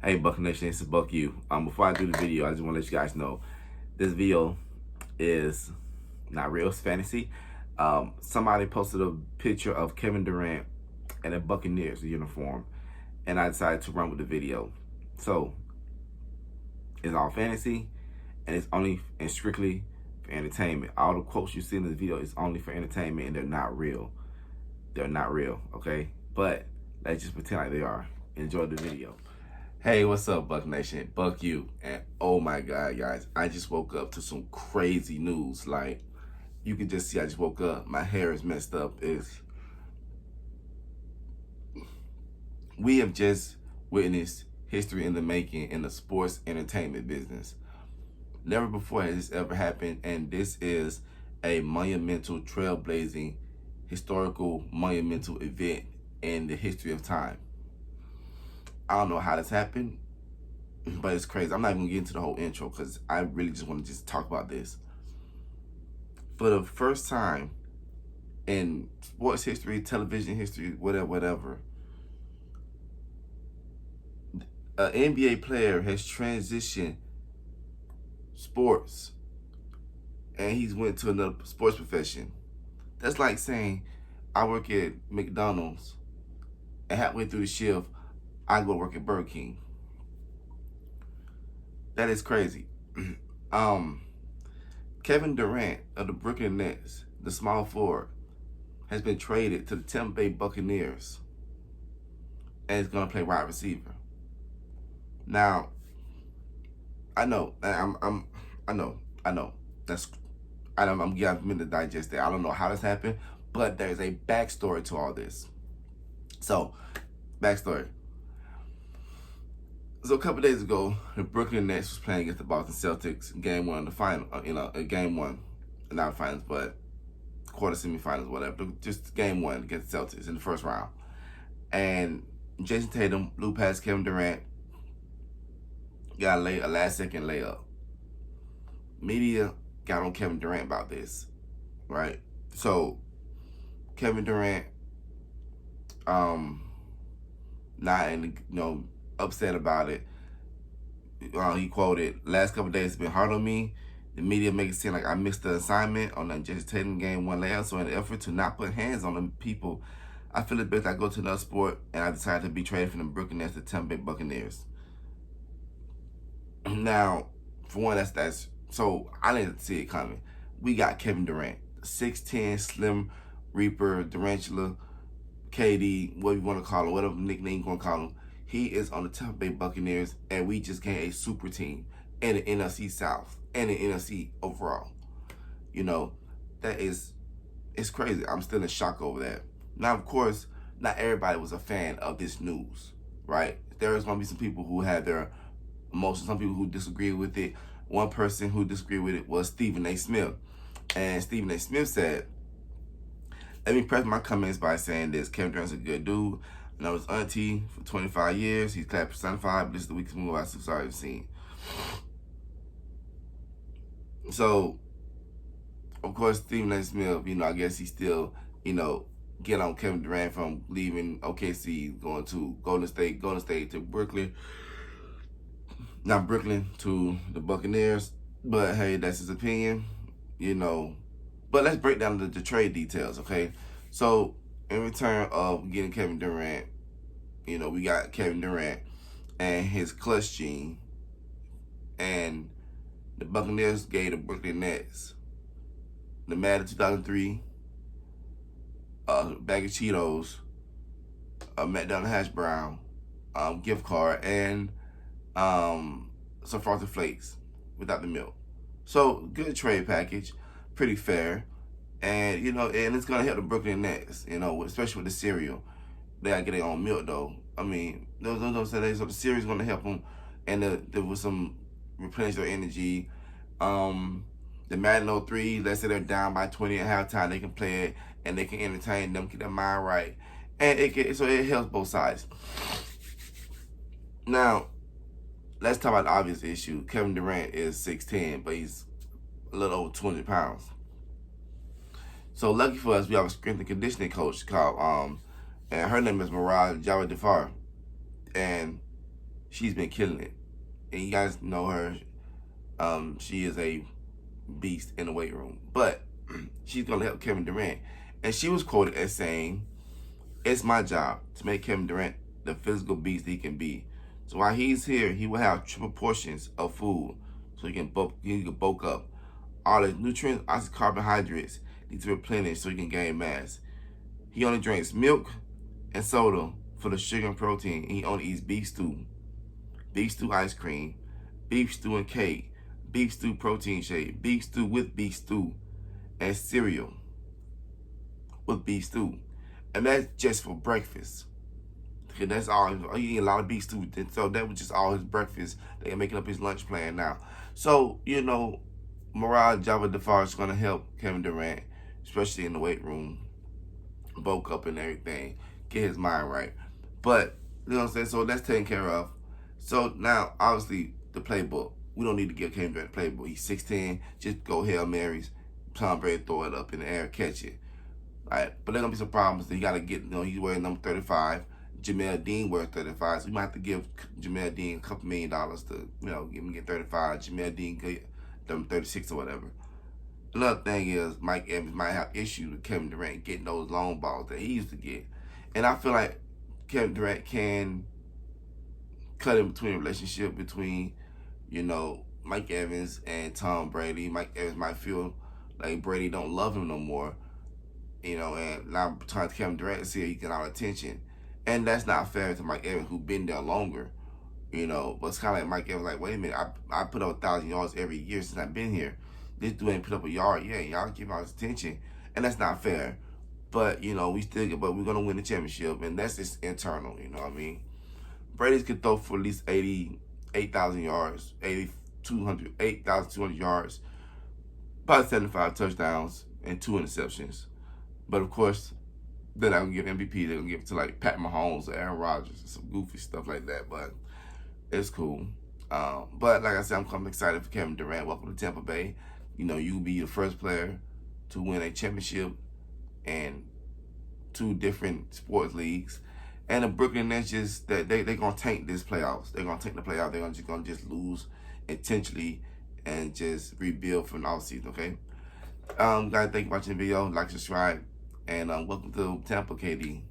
Hey, Buck Nation, it's Buck you. Before I do the video, I just want to let you guys know this video is not real, it's fantasy. Somebody posted a picture of Kevin Durant in a Buccaneers uniform, and I decided to run with the video. So it's all fantasy, and it's only and strictly for entertainment. All the quotes you see in this video is only for entertainment, and they're not real. They're not real, okay? But let's just pretend like they are. Enjoy the video. Hey, what's up, Buck Nation? Buck you. And oh my God, guys, I just woke up to some crazy news. Like, you can just see I just woke up. My hair is messed up. We have just witnessed history in the making in the sports entertainment business. Never before has this ever happened, and this is a monumental, trailblazing, historical, monumental event in the history of time. I don't know how this happened, but it's crazy. I'm not even gonna get into the whole intro because I really just want to just talk about this. For the first time in sports history, television history, whatever, an NBA player has transitioned sports and he's went to another sports profession. That's like saying I work at McDonald's and halfway through the shift, I go work at Burger King. That is crazy. Kevin Durant of the Brooklyn Nets, the small forward, has been traded to the Tampa Bay Buccaneers and is going to play wide receiver. Now, I know. I'm giving a minute to digest that. I don't know how this happened, but there's a backstory to all this. So, backstory. So a couple days ago, the Brooklyn Nets was playing against the Boston Celtics in Game 1 of the final. Game 1, not finals, but quarter semifinals, whatever. Just Game 1 against the Celtics in the first round. And Jason Tatum blew past Kevin Durant, got a last-second layup. Media got on Kevin Durant about this, right? So Kevin Durant, not upset about it. He quoted, "Last couple days has been hard on me. The media make it seem like I missed the assignment on that Jason Tatum Game 1 layup. So in an effort to not put hands on the people, I feel it best I go to another sport, and I decided to be traded from the Brooklyn Nets to Tampa Bay Buccaneers." Now, for one, that's so I didn't see it coming. We got Kevin Durant, 6'10", Slim Reaper, Durantula, KD, what you want to call him, whatever nickname you want to call him. He is on the Tampa Bay Buccaneers, and we just gained a super team in the NFC South and the NFC overall. It's crazy. I'm still in shock over that. Now, of course, not everybody was a fan of this news, right? There is going to be some people who had their emotions, some people who disagree with it. One person who disagreed with it was Stephen A. Smith. And Stephen A. Smith said, "Let me preface my comments by saying this. Kevin Durant's a good dude. I know his auntie for 25 years. He's clad personified, but this is the weakest move I've seen." So, of course, Stephen A. Smith, I guess he still, get on Kevin Durant from leaving OKC, going to Golden State to Brooklyn. Not Brooklyn to the Buccaneers. But hey, that's his opinion, But let's break down the trade details, okay? So, in return of getting Kevin Durant, we got Kevin Durant and his clutch gene, and the Buccaneers gave the Brooklyn Nets the Madden 2003 bag of Cheetos, a McDonald's hash brown gift card, and some Frosted Flakes without the milk. So, good trade package, pretty fair. And, and it's going to help the Brooklyn Nets, especially with the cereal. They got to get their own milk, though. I mean, those so the cereal is going to help them, and there was some replenish their energy. The Madden 03, let's say they're down by 20 at halftime, they can play it, and they can entertain them, keep their mind right. And so it helps both sides. Now, let's talk about the obvious issue. Kevin Durant is 6'10", but he's a little over 200 pounds. So lucky for us, we have a strength and conditioning coach called, and her name is Miraj Javadifar. And she's been killing it. And you guys know her. She is a beast in the weight room. But she's going to help Kevin Durant. And she was quoted as saying, "It's my job to make Kevin Durant the physical beast he can be. So while he's here, he will have triple portions of food so he can bulk up. All the nutrients, all the carbohydrates need to replenish so he can gain mass. He only drinks milk and soda for the sugar and protein, and he only eats beef stew ice cream, beef stew and cake, beef stew protein shake, beef stew with beef stew, and cereal with beef stew. And that's just for breakfast. Okay, that's all. He eat a lot of beef stew. So that was just all his breakfast. They're making up his lunch plan now. So, you know, Morale Java DeFar is going to help Kevin Durant, especially in the weight room, bulk up and everything, get his mind right. But, you know what I'm saying? So that's taken care of. So now, obviously, the playbook. We don't need to give Kevin Durant the playbook. He's 6'10", just go Hail Marys, Tom Brady throw it up in the air, catch it. All right, but there's going to be some problems. You got to get, you know, he's wearing number 35. Jamel Dean wears 35, so we might have to give Jamel Dean a couple $1 million to, you know, get 35. Jamel Dean get them 36 or whatever. Another thing is Mike Evans might have issues with Kevin Durant getting those long balls that he used to get. And I feel like Kevin Durant can cut in between a relationship between, you know, Mike Evans and Tom Brady. Mike Evans might feel like Brady don't love him no more, you know, and now trying to Kevin Durant to see if he get all attention. And that's not fair to Mike Evans, who's been there longer, you know. But it's kind of like Mike Evans, like, wait a minute, I put up 1,000 yards every year since I've been here. This dude ain't put up a yard yet. Y'all give all his attention, and that's not fair. But you know, we're gonna win the championship, and that's just internal. You know what I mean? Brady's could throw for at least 8,000 yards, 8,200 yards, about 75 touchdowns and 2 interceptions. But of course, they're not gonna give MVP. They're gonna give it to like Pat Mahomes or Aaron Rodgers and some goofy stuff like that. But it's cool. But like I said, I'm excited for Kevin Durant. Welcome to Tampa Bay. You know, you'll be the first player to win a championship in 2 different sports leagues. And the Brooklyn Nets just they're gonna tank this playoffs. They're gonna tank the playoffs. They're gonna just lose intentionally and just rebuild from the offseason. Okay. Guys, thank you for watching the video. Like, subscribe, and welcome to Tampa, KD.